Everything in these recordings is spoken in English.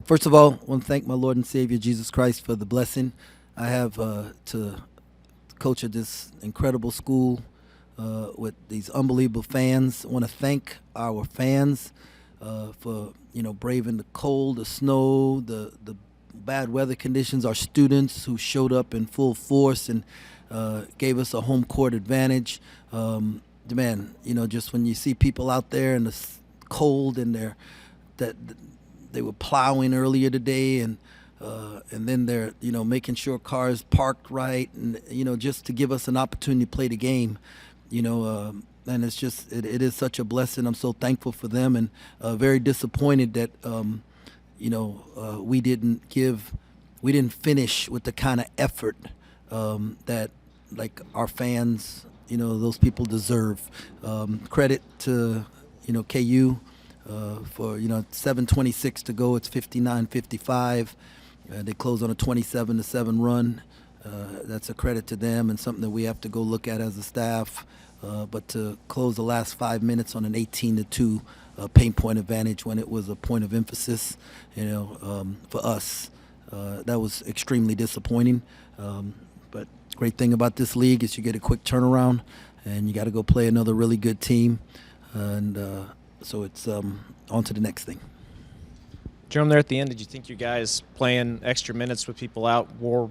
First of all, I want to thank my Lord and Savior Jesus Christ for the blessing I have to coach at this incredible school with these unbelievable fans. I want to thank our fans for braving the cold, the snow, the bad weather conditions. Our students who showed up in full force and gave us a home court advantage. Man, just when you see people out there in the cold and they were plowing earlier today, and then they're making sure cars parked right, and just to give us an opportunity to play the game. And it's just it is such a blessing. I'm so thankful for them, and very disappointed that we didn't finish with the kind of effort that like our fans, those people deserve. Credit to KU for 7:26 to go. It's 59-55. They close on a 27-7 run. That's a credit to them and something that we have to go look at as a staff. But to close the last 5 minutes on an 18-2 paint point advantage when it was a point of emphasis, for us, that was extremely disappointing. But great thing about this league is you get a quick turnaround, and you got to go play another really good team, and so it's on to the next thing. Jerome, there at the end, did you think you guys playing extra minutes with people out do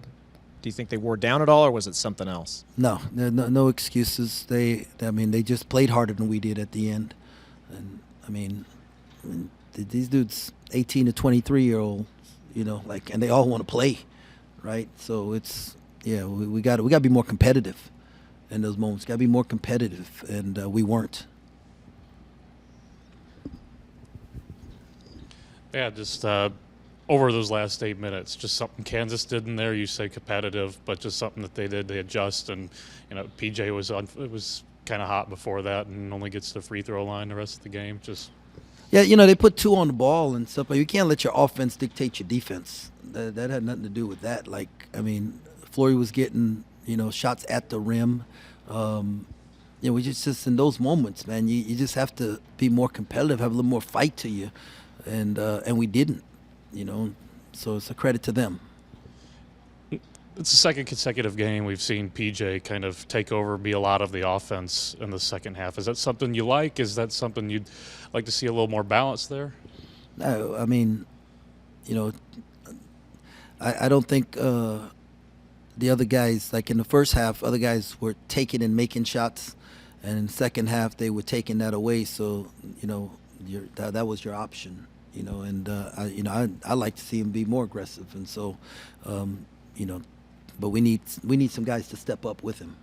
you think they wore down at all, or was it something else? No excuses. They just played harder than we did at the end, and these dudes, 18 to 23-year-old, and they all want to play, right? So it's we got to be more competitive in those moments. Got to be more competitive, and we weren't. Yeah, just over those last 8 minutes, just something Kansas did in there. You say competitive, but just something that they did. They adjust, and PJ was kind of hot before that, and only gets the free throw line the rest of the game. They put two on the ball and stuff, but you can't let your offense dictate your defense. That had nothing to do with that. Flory was getting shots at the rim. We just in those moments, man, you just have to be more competitive, have a little more fight to you. And we didn't, so it's a credit to them. It's the second consecutive game we've seen PJ kind of take over, be a lot of the offense in the second half. Is that something you like? Is that something you'd like to see a little more balance there? No, I don't think the other guys, like in the first half, other guys were taking and making shots, and in the second half they were taking that away. So that was your option, and I like to see him be more aggressive, and so but we need some guys to step up with him.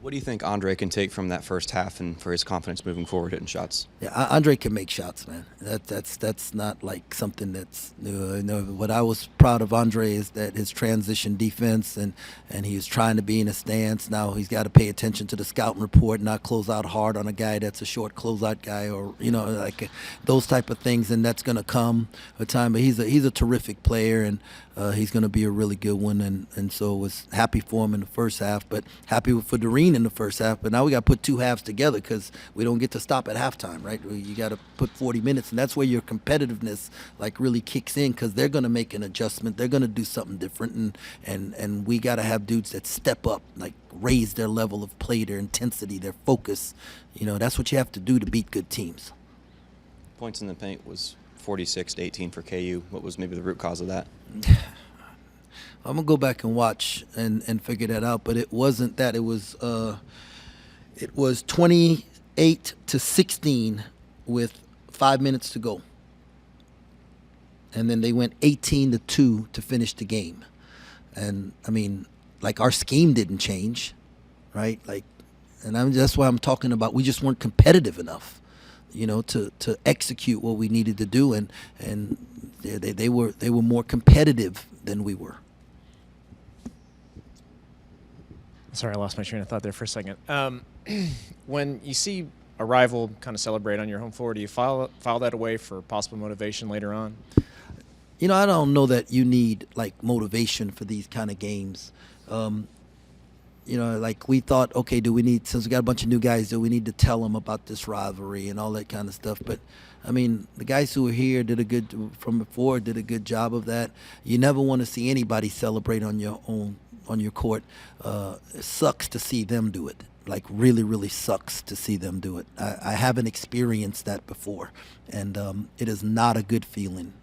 What do you think Andre can take from that first half and for his confidence moving forward hitting shots? Yeah, Andre can make shots, man. That's not like something that's new. What I was proud of Andre is that his transition defense and he was trying to be in a stance. Now he's got to pay attention to the scouting report, not close out hard on a guy that's a short closeout guy, or those type of things. And that's going to come a time. But he's a terrific player, and he's going to be a really good one. And so was happy for him in the first half, but happy for Doreen in the first half. But now we got to put two halves together because we don't get to stop at halftime, right? You got to put 40 minutes, and that's where your competitiveness really kicks in, because they're going to make an adjustment. They're going to do something different, and we got to have dudes that step up, raise their level of play, their intensity, their focus. That's what you have to do to beat good teams. Points in the paint was 46-18 for KU. What was maybe the root cause of that? I'm gonna go back and watch and figure that out, but it wasn't that. It was 28-16 with 5 minutes to go, and then they went 18-2 to finish the game. And our scheme didn't change, right? That's why I'm talking about we just weren't competitive enough, to execute what we needed to do, and they were more competitive than we were. Sorry, I lost my train of thought there for a second. When you see a rival kind of celebrate on your home floor, do you file that away for possible motivation later on? I don't know that you need motivation for these kind of games. you know, like we thought, okay, do we need, since we got a bunch of new guys, do we need to tell them about this rivalry and all that kind of stuff? But I mean, the guys who were here from before did a good job of that. You never want to see anybody celebrate on your court. It sucks to see them do it. Like really, really sucks to see them do it. I haven't experienced that before, and it is not a good feeling,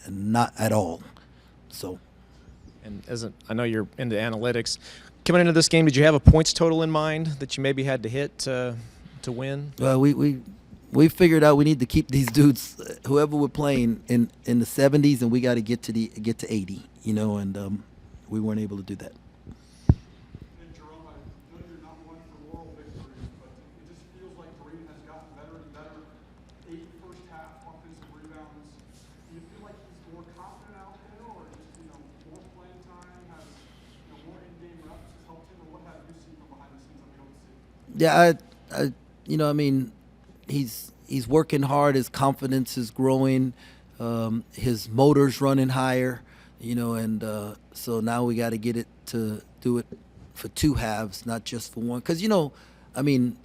not at all. So. And I know you're into analytics. Coming into this game, did you have a points total in mind that you maybe had to hit to win? Well, we figured out we need to keep these dudes, whoever we're playing, in the 70s, and we got to get to 80. You know, and we weren't able to do that. And Jerome, I know you're not one for moral victories, but it just feels like Kareem has gotten better and better. 8 first half offensive rebounds. Do you feel like he's more confident out there, or just more playing time, has more in-game reps has helped him, or what have you seen from behind the scenes that we don't see? Yeah, I mean, he's working hard. His confidence is growing. His motor's running higher. You know, and so now we got to get it to do it for 2 halves, not just for one. Because I mean,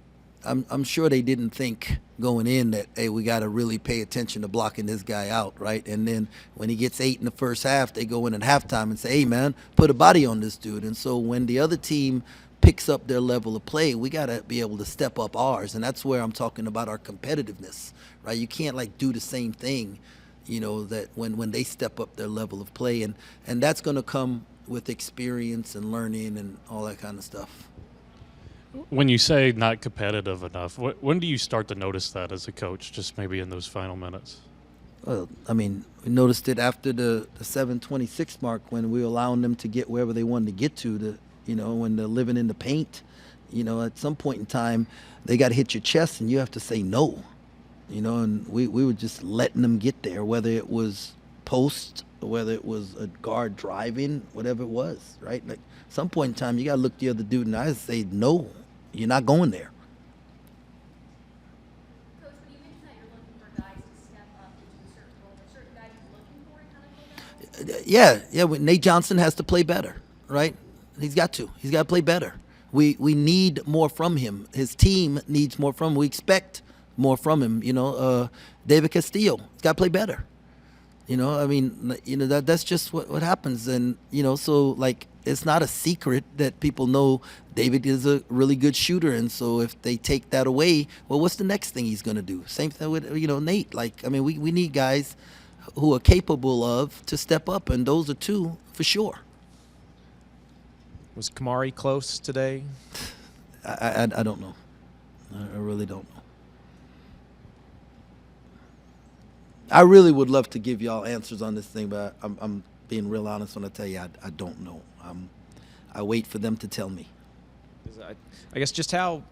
I'm sure they didn't think going in that, hey, we got to really pay attention to blocking this guy out, right? And then when he gets 8 in the first half, they go in at halftime and say, hey, man, put a body on this dude. And so when the other team picks up their level of play, we got to be able to step up ours. And that's where I'm talking about our competitiveness, right? You can't do the same thing, that when they step up their level of play. And that's going to come with experience and learning and all that kind of stuff. When you say not competitive enough, when do you start to notice that as a coach, just maybe in those final minutes? Well, I mean, we noticed it after the 7:26 mark when we were allowing them to get wherever they wanted to get to, when they're living in the paint. At some point in time, they got to hit your chest and you have to say no. And we were just letting them get there, whether it was post, or whether it was a guard driving, whatever it was, right? Like, some point in time, you got to look the other dude in the eyes and say, no, you're not going there. Coach, when you mentioned that you're looking for guys to step up into a certain role, are certain guys you're looking for kind of go down? Yeah. Nate Johnson has to play better, right? He's got to play better. We need more from him. His team needs more from him. We expect more from him. David Castillo, he's got to play better. I mean, that's just what happens. And, so it's not a secret that people know David is a really good shooter. And so if they take that away, well, what's the next thing he's going to do? Same thing with, Nate. We need guys who are capable of to step up. And those are 2 for sure. Was Kamari close today? I don't know. I really don't know. I really would love to give y'all answers on this thing, but I'm being real honest when I tell you I don't know. I wait for them to tell me. I guess just how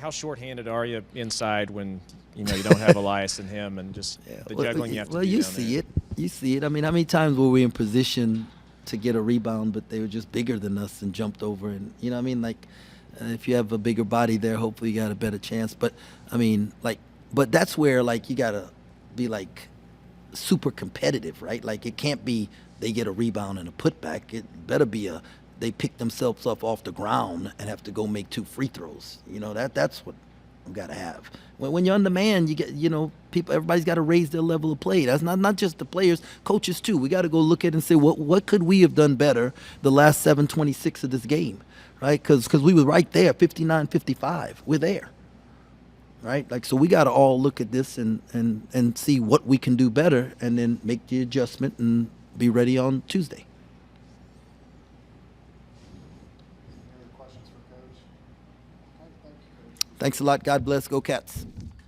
shorthanded are you inside when you don't have Elias and him, and just the juggling you have to do Well, you down see there? it. You see it. I mean, how many times were we in position to get a rebound, but they were just bigger than us and jumped over? And if you have a bigger body there, hopefully you got a better chance. But I mean, but that's where you gotta be super competitive, right? It can't be they get a rebound and a putback. It better be they pick themselves up off the ground and have to go make 2 free throws. That's what we got to have. When you're undermanned, you get people. Everybody's got to raise their level of play. That's not just the players, coaches too. We got to go look at it and say what could we have done better the last 7:26 of this game, right? Because we were right there, 59-55. We're there. Right? So we got to all look at this and see what we can do better, and then make the adjustment and be ready on Tuesday. Any other questions for Coach? Okay, thank you, Coach. Thanks a lot. God bless. Go Cats.